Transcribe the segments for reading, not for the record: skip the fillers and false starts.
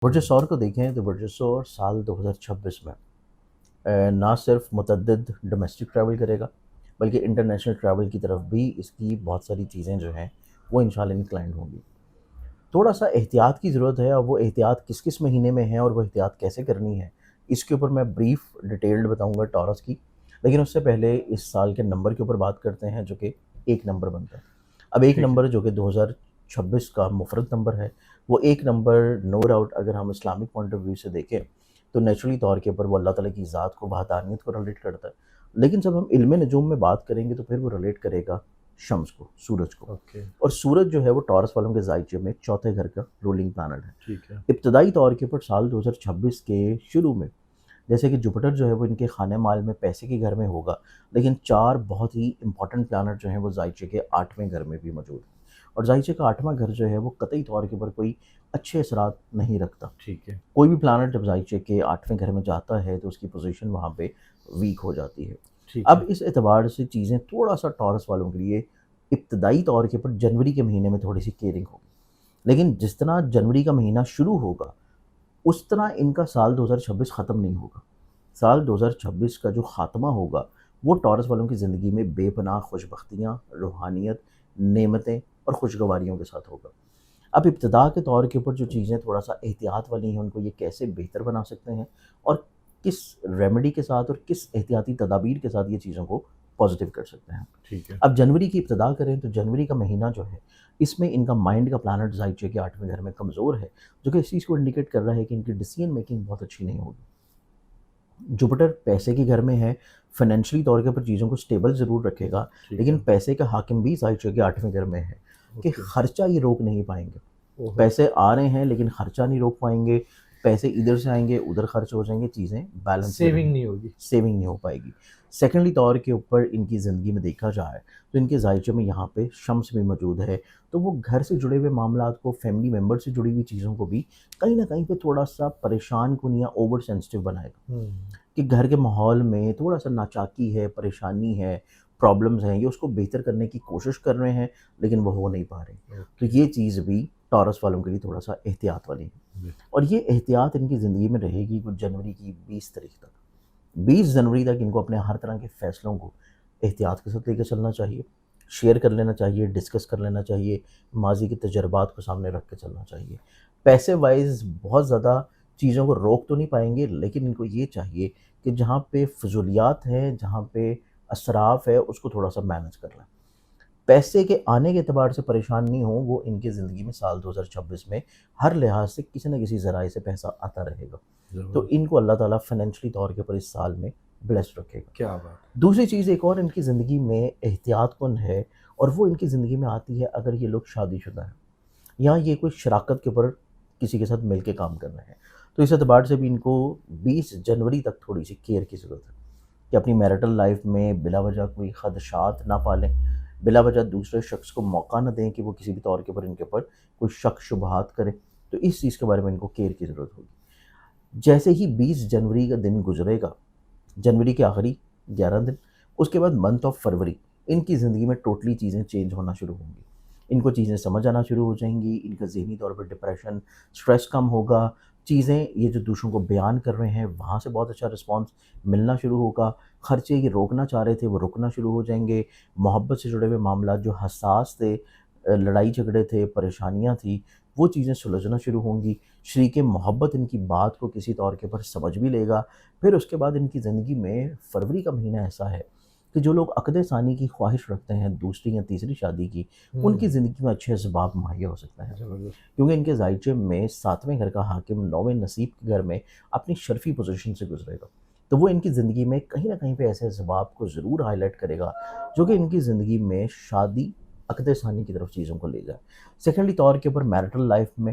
برج سور کو دیکھیں تو برج سور سال 2026 میں نہ صرف متعدد ڈومیسٹک ٹریول کرے گا بلکہ انٹرنیشنل ٹریول کی طرف بھی اس کی بہت ساری چیزیں جو ہیں وہ انشاءاللہ انکلائنڈ ہوں گی۔ تھوڑا سا احتیاط کی ضرورت ہے، اور وہ احتیاط کس کس مہینے میں ہے اور وہ احتیاط کیسے کرنی ہے اس کے اوپر میں بریف ڈیٹیلڈ بتاؤں گا ٹورس کی، لیکن اس سے پہلے اس سال کے نمبر کے اوپر بات کرتے ہیں جو کہ ایک نمبر بنتا ہے۔ اب ایک ٹھیک ہے. نمبر جو کہ 2026 کا مفرد نمبر ہے، وہ ایک نمبر نو ڈاؤٹ اگر ہم اسلامک پوائنٹ آف ویو سے دیکھیں تو نیچرلی طور کے اوپر وہ اللہ تعالیٰ کی ذات کو، وحدانیت کو ریلیٹ کرتا ہے، لیکن جب ہم علم نجوم میں بات کریں گے تو پھر وہ ریلیٹ کرے گا شمس کو، سورج کو، اوکے. اور سورج جو ہے وہ ٹورس والوں کے زائچے میں چوتھے گھر کا رولنگ پلانٹ ہے۔ ٹھیک ہے. ابتدائی طور کے اوپر سال 2026 کے شروع میں جیسے کہ جوپیٹر جو ہے وہ ان کے خانے مال میں پیسے کے گھر میں ہوگا، لیکن چار بہت ہی امپورٹنٹ پلانٹ جو ہیں وہ زائچے کے 8ویں گھر میں بھی موجود ہیں، اور زائچے کا 8واں گھر جو ہے وہ قطعی طور کے اوپر کوئی اچھے اثرات نہیں رکھتا۔ ٹھیک ہے. کوئی بھی پلانٹ جب زائچے کے 8ویں گھر میں جاتا ہے تو اس کی پوزیشن وہاں پہ ویک ہو جاتی ہے۔ ٹھیک اب ہے. اس اعتبار سے چیزیں تھوڑا سا ٹورس والوں کے لیے ابتدائی طور کے اوپر جنوری کے مہینے میں تھوڑی سی کیئرنگ ہوگی، لیکن جس طرح جنوری کا مہینہ شروع ہوگا اس طرح ان کا سال 2026 ختم نہیں ہوگا۔ سال 2026 کا جو خاتمہ ہوگا وہ ٹورس والوں کی زندگی میں بے پناہ خوشبختیاں، روحانیت، نعمتیں اور خوشگواریوں کے ساتھ ہوگا۔ اب ابتدا کے طور کے اوپر جو چیزیں تھوڑا سا احتیاط والی ہیں ان کو یہ کیسے بہتر بنا سکتے ہیں، اور کس ریمیڈی کے ساتھ اور کس احتیاطی تدابیر کے ساتھ یہ چیزوں کو پازیٹیو کر سکتے ہیں۔ ٹھیک ہے. اب جنوری کی ابتدا کریں تو جنوری کا مہینہ جو ہے اس میں ان کا مائنڈ کا پلانٹ زائچے کے 8ویں گھر میں کمزور ہے، جو کہ اس چیز کو انڈیکیٹ کر رہا ہے کہ ان کی ڈیسیژن میکنگ بہت اچھی نہیں ہوگی۔ جوپیٹر پیسے کے گھر میں ہے، فائنینشلی طور کے اوپر چیزوں کو سٹیبل ضرور رکھے گا، ٹھیک لیکن ہے. پیسے کا حاکم بھی زائچے کے 8ویں گھر میں ہے کہ اوکے. خرچہ یہ روک نہیں پائیں گے۔ اوہو. پیسے آ رہے ہیں لیکن خرچہ نہیں روک پائیں گے، پیسے ادھر سے آئیں گے ادھر خرچ ہو جائیں گے، چیزیں بیلنس سیونگ نہیں ہوگی. سیونگ نہیں ہو پائے گی۔ سیکنڈلی طور کے اوپر ان کی زندگی میں دیکھا جائے تو ان کے زائچے میں یہاں پہ شمس بھی موجود ہے، تو وہ گھر سے جڑے ہوئے معاملات کو، فیملی ممبر سے جڑی ہوئی چیزوں کو بھی کہیں نہ کہیں پہ تھوڑا سا پریشان کن یا اوور سینسٹیو بنائے گا، کہ گھر کے ماحول میں تھوڑا سا ناچاکی ہے، پریشانی ہے، پرابلمز ہیں، یہ اس کو بہتر کرنے کی کوشش کر رہے ہیں لیکن وہ ہو نہیں پا رہے، تو یہ چیز بھی ٹورس والوں کے لیے تھوڑا سا احتیاط والی ہے، اور یہ احتیاط ان کی زندگی میں رہے گی کچھ جنوری کی 20 تاریخ تک۔ 20 جنوری تک ان کو اپنے ہر طرح کے فیصلوں کو احتیاط کے ساتھ لے کے چلنا چاہیے، شیئر کر لینا چاہیے، ڈسکس کر لینا چاہیے، ماضی کے تجربات کو سامنے رکھ کے چلنا چاہیے۔ پیسے وائز بہت زیادہ چیزوں کو روک تو نہیں پائیں گے، لیکن ان کو یہ چاہیے کہ جہاں پہ فضولیات ہیں، جہاں پہ اسراف ہے، اس کو تھوڑا سا مینج کر لیں۔ پیسے کے آنے کے اعتبار سے پریشان نہیں ہوں، وہ ان کی زندگی میں سال 2026 میں ہر لحاظ سے کسی نہ کسی ذرائع سے پیسہ آتا رہے گا، تو ان کو اللہ تعالیٰ فائنینشلی طور کے اوپر اس سال میں بلیسڈ رکھے گا۔ کیا بات. دوسری چیز ایک اور ان کی زندگی میں احتیاط کن ہے، اور وہ ان کی زندگی میں آتی ہے اگر یہ لوگ شادی شدہ ہیں یا یہ کوئی شراکت کے اوپر کسی کے ساتھ مل کے کام کر رہے ہیں، تو اس اعتبار سے بھی ان کو 20 جنوری تک تھوڑی سی کیئر کی ضرورت ہے کہ اپنی میرٹل لائف میں بلا وجہ کوئی خدشات نہ پالیں، بلا وجہ دوسرے شخص کو موقع نہ دیں کہ وہ کسی بھی طور کے اوپر ان کے اوپر کوئی شک شبہات کرے، تو اس چیز کے بارے میں ان کو کیئر کی ضرورت ہوگی۔ جیسے ہی 20 جنوری کا دن گزرے گا، جنوری کے آخری 11 دن، اس کے بعد منتھ آف فروری، ان کی زندگی میں ٹوٹلی چیزیں چینج ہونا شروع ہوں گی، ان کو چیزیں سمجھ آنا شروع ہو جائیں گی، ان کا ذہنی طور پر ڈپریشن، سٹریس کم ہوگا، چیزیں یہ جو دوسروں کو بیان کر رہے ہیں وہاں سے بہت اچھا رسپانس ملنا شروع ہوگا، خرچے یہ روکنا چاہ رہے تھے وہ رکنا شروع ہو جائیں گے، محبت سے جڑے ہوئے معاملات جو حساس تھے، لڑائی جھگڑے تھے، پریشانیاں تھیں، وہ چیزیں سلجھنا شروع ہوں گی، شریک محبت ان کی بات کو کسی طور کے اوپر سمجھ بھی لے گا۔ پھر اس کے بعد ان کی زندگی میں فروری کا مہینہ ایسا ہے کہ جو لوگ عقد ثانی کی خواہش رکھتے ہیں دوسری یا تیسری شادی کی، ان کی زندگی میں اچھے اسباب مہیا ہو سکتے ہیں، کیونکہ ان کے زائچے میں 7ویں گھر کا حاکم 9ویں نصیب کے گھر میں اپنی شرفی پوزیشن سے گزرے گا، تو وہ ان کی زندگی میں کہیں نہ کہیں پہ ایسے اسباب کو ضرور ہائی لائٹ کرے گا جو کہ ان کی زندگی میں شادی عقد ثانی کی طرف چیزوں کو لے جائے۔ سیکنڈلی طور کے اوپر میرٹل لائف میں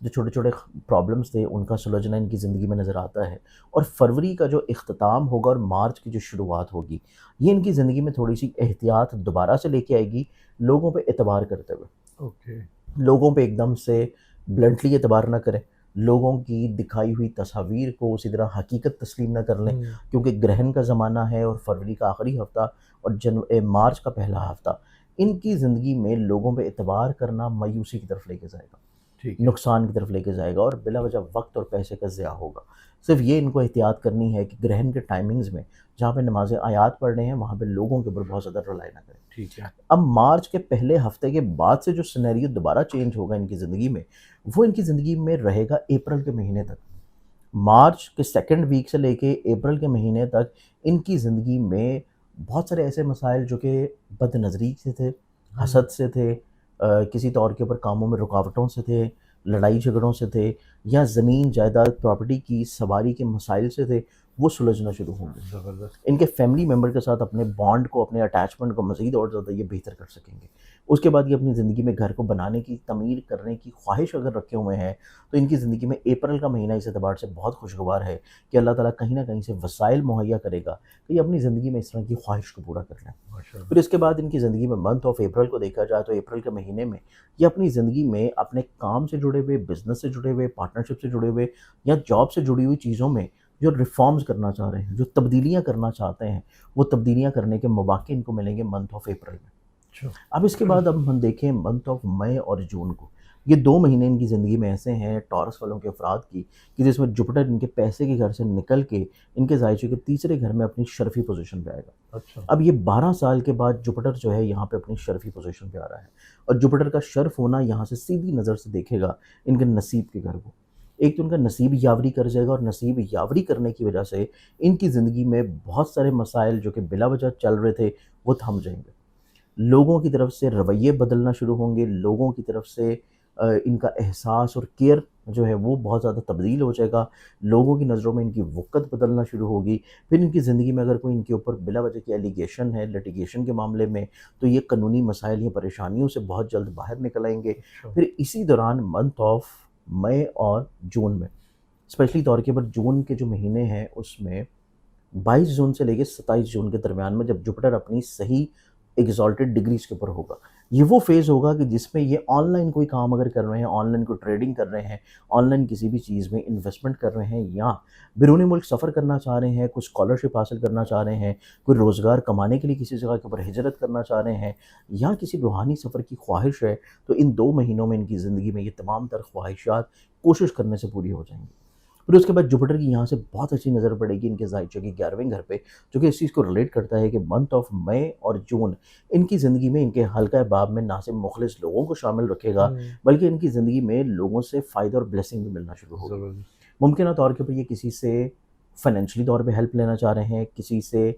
جو چھوٹے چھوٹے پرابلمس تھے ان کا سلجھنا ان کی زندگی میں نظر آتا ہے، اور فروری کا جو اختتام ہوگا اور مارچ کی جو شروعات ہوگی یہ ان کی زندگی میں تھوڑی سی احتیاط دوبارہ سے لے کے آئے گی، لوگوں پہ اعتبار کرتے ہوئے، اوکے. لوگوں پہ ایک دم سے بلنٹلی اعتبار نہ کریں، لوگوں کی دکھائی ہوئی تصاویر کو اسی طرح حقیقت تسلیم نہ کر لیں، کیونکہ گرہن کا زمانہ ہے اور فروری کا آخری ہفتہ اور مارچ کا پہلا ہفتہ ان کی زندگی میں لوگوں پہ اعتبار کرنا مایوسی کی طرف لے کے جائے گا، ٹھیک ہے. نقصان کی طرف لے کے جائے گا اور بلا وجہ وقت اور پیسے کا ضیاع ہوگا. صرف یہ ان کو احتیاط کرنی ہے کہ گرہن کے ٹائمنگز میں جہاں پہ نماز آیات پڑھ رہے ہیں وہاں پہ لوگوں کے اوپر بہت زیادہ رلائی نہ کریں. ٹھیک ہے. اب مارچ کے پہلے ہفتے کے بعد سے جو سینیریو دوبارہ چینج ہوگا ان کی زندگی میں، وہ ان کی زندگی میں رہے گا اپریل کے مہینے تک. مارچ کے سیکنڈ ویک سے لے کے اپریل کے مہینے تک ان کی زندگی میں بہت سارے ایسے مسائل جو کہ بد نظری سے تھے، حسد سے تھے، کسی طور کے اوپر کاموں میں رکاوٹوں سے تھے، لڑائی جھگڑوں سے تھے، یا زمین جائیداد پراپرٹی کی سواری کے مسائل سے تھے، وہ سلجھنا شروع ہوں گے. زبردست. ان کے فیملی ممبر کے ساتھ اپنے بانڈ کو، اپنے اٹیچمنٹ کو مزید اور زیادہ یہ بہتر کر سکیں گے. اس کے بعد یہ اپنی زندگی میں گھر کو بنانے کی، تعمیر کرنے کی خواہش اگر رکھے ہوئے ہیں تو ان کی زندگی میں اپریل کا مہینہ اس اعتبار سے بہت خوشگوار ہے کہ اللہ تعالیٰ کہیں نہ کہیں سے وسائل مہیا کرے گا کہ یہ اپنی زندگی میں اس طرح کی خواہش کو پورا کر لیں. ماشاء اللہ. پھر اس کے بعد ان کی زندگی میں منتھ آف اپریل کو دیکھا جائے تو اپریل کے مہینے میں یہ اپنی زندگی میں اپنے کام سے جڑے ہوئے، بزنس سے جڑے ہوئے، پارٹنرشپ سے جڑے ہوئے یا جاب سے جڑی ہوئی چیزوں میں جو ریفارمز کرنا چاہ رہے ہیں، جو تبدیلیاں کرنا چاہتے ہیں، وہ تبدیلیاں کرنے کے مواقع ان کو ملیں گے منتھ آف اپریل میں. اب اس کے بعد اب ہم دیکھیں منتھ آف مئی اور جون کو. یہ 2 مہینے ان کی زندگی میں ایسے ہیں ٹورس والوں کے افراد کی کہ جس میں جوپٹر ان کے پیسے کے گھر سے نکل کے ان کے زائچے کے تیسرے گھر میں اپنی شرفی پوزیشن پہ آئے گا. اچھا. اب یہ 12 سال کے بعد جوپٹر جو ہے یہاں پہ اپنی شرفی پوزیشن پہ آ رہا ہے، اور جوپٹر کا شرف ہونا یہاں سے سیدھی نظر سے دیکھے گا ان کے نصیب کے گھر کو. ایک تو ان کا نصیب یاوری کر جائے گا، اور نصیب یاوری کرنے کی وجہ سے ان کی زندگی میں بہت سارے مسائل جو کہ بلا وجہ چل رہے تھے وہ تھم جائیں گے. لوگوں کی طرف سے رویے بدلنا شروع ہوں گے، لوگوں کی طرف سے ان کا احساس اور کیئر جو ہے وہ بہت زیادہ تبدیل ہو جائے گا. لوگوں کی نظروں میں ان کی وقت بدلنا شروع ہوگی. پھر ان کی زندگی میں اگر کوئی ان کے اوپر بلا وجہ کی ایلیگیشن ہے لٹیگیشن کے معاملے میں تو یہ قانونی مسائل یا پریشانیوں سے بہت جلد باہر نکل آئیں گے. پھر اسی دوران منتھ آف مئی اور جون میں، اسپیشلی طور کے اوپر جون کے جو مہینے ہیں اس میں 22 جون سے لے کے 27 جون کے درمیان میں جب جوپٹر اپنی صحیح ایگزالٹڈ ڈگریز کے اوپر ہوگا، یہ وہ فیز ہوگا کہ جس میں یہ آن لائن کوئی کام اگر کر رہے ہیں، آن لائن کوئی ٹریڈنگ کر رہے ہیں، آن لائن کسی بھی چیز میں انویسٹمنٹ کر رہے ہیں، یا بیرون ملک سفر کرنا چاہ رہے ہیں، کوئی اسکالرشپ حاصل کرنا چاہ رہے ہیں، کوئی روزگار کمانے کے لیے کسی جگہ کے اوپر ہجرت کرنا چاہ رہے ہیں، یا کسی روحانی سفر کی خواہش ہے، تو ان 2 مہینوں میں ان کی زندگی میں یہ تمام تر خواہشات کوشش کرنے سے پوری ہو جائیں گی. پھر اس کے بعد جوپٹر کی یہاں سے بہت اچھی نظر پڑے گی ان کے زائچے کے 11ویں گھر پہ، جو کہ اس چیز کو ریلیٹ کرتا ہے کہ منتھ آف مئی اور جون ان کی زندگی میں ان کے حلقہ باب میں نہ صرف مخلص لوگوں کو شامل رکھے گا بلکہ ان کی زندگی میں لوگوں سے فائدہ اور بلیسنگ بھی ملنا شروع ہوگا. ممکنہ طور کے اوپر یہ کسی سے فائنینشلی طور پہ ہیلپ لینا چاہ رہے ہیں، کسی سے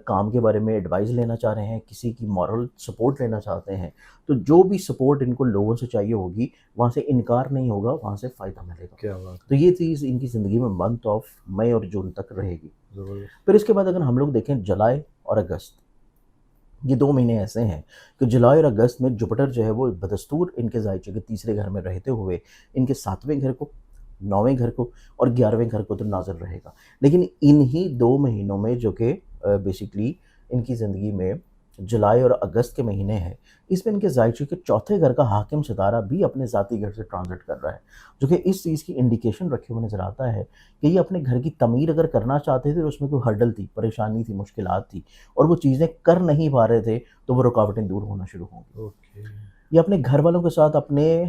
کام کے بارے میں ایڈوائز لینا چاہ رہے ہیں، کسی کی مورل سپورٹ لینا چاہتے ہیں، تو جو بھی سپورٹ ان کو لوگوں سے چاہیے ہوگی وہاں سے انکار نہیں ہوگا، وہاں سے فائدہ ملے گا. کیا بات. تو یہ چیز ان کی زندگی میں منتھ آف مئی اور جون تک رہے گی. پھر اس کے بعد اگر ہم لوگ دیکھیں جولائی اور اگست، یہ 2 مہینے ایسے ہیں کہ جولائی اور اگست میں جوپٹر جو ہے وہ بدستور ان کے زائچے کے تیسرے گھر میں رہتے ہوئے ان کے 7ویں گھر کو، 9ویں گھر کو اور 11ویں گھر کو تو ناظر رہے گا. لیکن انہی 2 مہینوں میں جو کہ بیسیکلی ان کی زندگی میں جولائی اور اگست کے مہینے ہیں، اس میں ان کے زائچے کے 4تھے گھر کا حاکم ستارہ بھی اپنے ذاتی گھر سے ٹرانزٹ کر رہا ہے، جو کہ اس چیز کی انڈیکیشن رکھے ہوئے نظر آتا ہے کہ یہ اپنے گھر کی تعمیر اگر کرنا چاہتے تھے تو اس میں کوئی ہرڈل تھی، پریشانی تھی، مشکلات تھی، اور وہ چیزیں کر نہیں پا رہے تھے تو وہ رکاوٹیں دور ہونا شروع ہوں گی. یہ اپنے گھر والوں کے ساتھ اپنے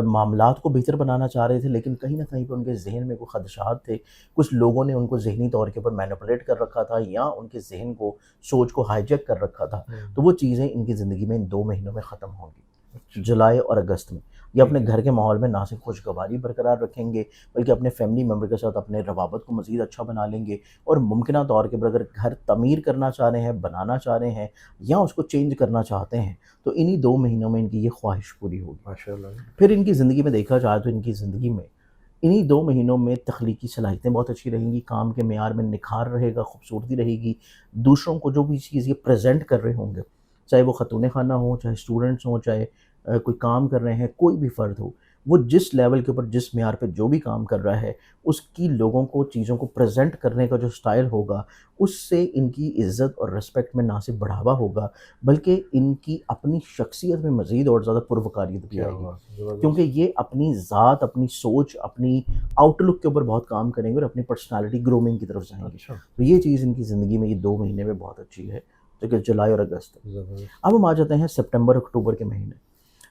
معاملات کو بہتر بنانا چاہ رہے تھے، لیکن کہیں نہ کہیں پہ ان کے ذہن میں کوئی خدشات تھے. کچھ لوگوں نے ان کو ذہنی طور کے اوپر مینپولیٹ کر رکھا تھا، یا ان کے ذہن کو، سوچ کو ہائی جیک کر رکھا تھا. تو وہ چیزیں ان کی زندگی میں ان 2 مہینوں میں ختم ہوں گی، جولائی اور اگست میں. یہ اپنے گھر کے ماحول میں نہ صرف خوشگواری برقرار رکھیں گے بلکہ اپنے فیملی ممبر کے ساتھ اپنے روابط کو مزید اچھا بنا لیں گے، اور ممکنہ طور کے پر اگر گھر تعمیر کرنا چاہ رہے ہیں، بنانا چاہ رہے ہیں، یا اس کو چینج کرنا چاہتے ہیں تو انہی 2 مہینوں میں ان کی یہ خواہش پوری ہوگی. ماشاءاللہ. پھر ان کی زندگی میں دیکھا جائے تو ان کی زندگی میں انہی 2 مہینوں میں تخلیقی صلاحیتیں بہت اچھی رہیں گی، کام کے معیار میں نکھار رہے گا، خوبصورتی رہے گی. دوسروں کو جو بھی چیز یہ پریزنٹ کر رہے ہوں گے، چاہے وہ خاتون خانہ ہوں، چاہے اسٹوڈنٹس ہوں، چاہے کوئی کام کر رہے ہیں، کوئی بھی فرد ہو، وہ جس لیول کے اوپر، جس معیار پہ جو بھی کام کر رہا ہے، اس کی لوگوں کو چیزوں کو پریزنٹ کرنے کا جو سٹائل ہوگا، اس سے ان کی عزت اور رسپیکٹ میں نہ صرف بڑھاوا ہوگا بلکہ ان کی اپنی شخصیت میں مزید اور زیادہ پروکاریت بھی آئے گی، کیونکہ یہ اپنی ذات، اپنی سوچ، اپنی آؤٹ لک کے اوپر بہت کام کریں گے اور اپنی پرسنالٹی گرومنگ کی طرف جائیں گے. تو یہ چیز ان کی زندگی میں یہ 2 مہینے میں بہت اچھی ہے، جو کہ جولائی اور اگست. اب ہم آ جاتے ہیں سپٹمبر اکتوبر کے مہینے.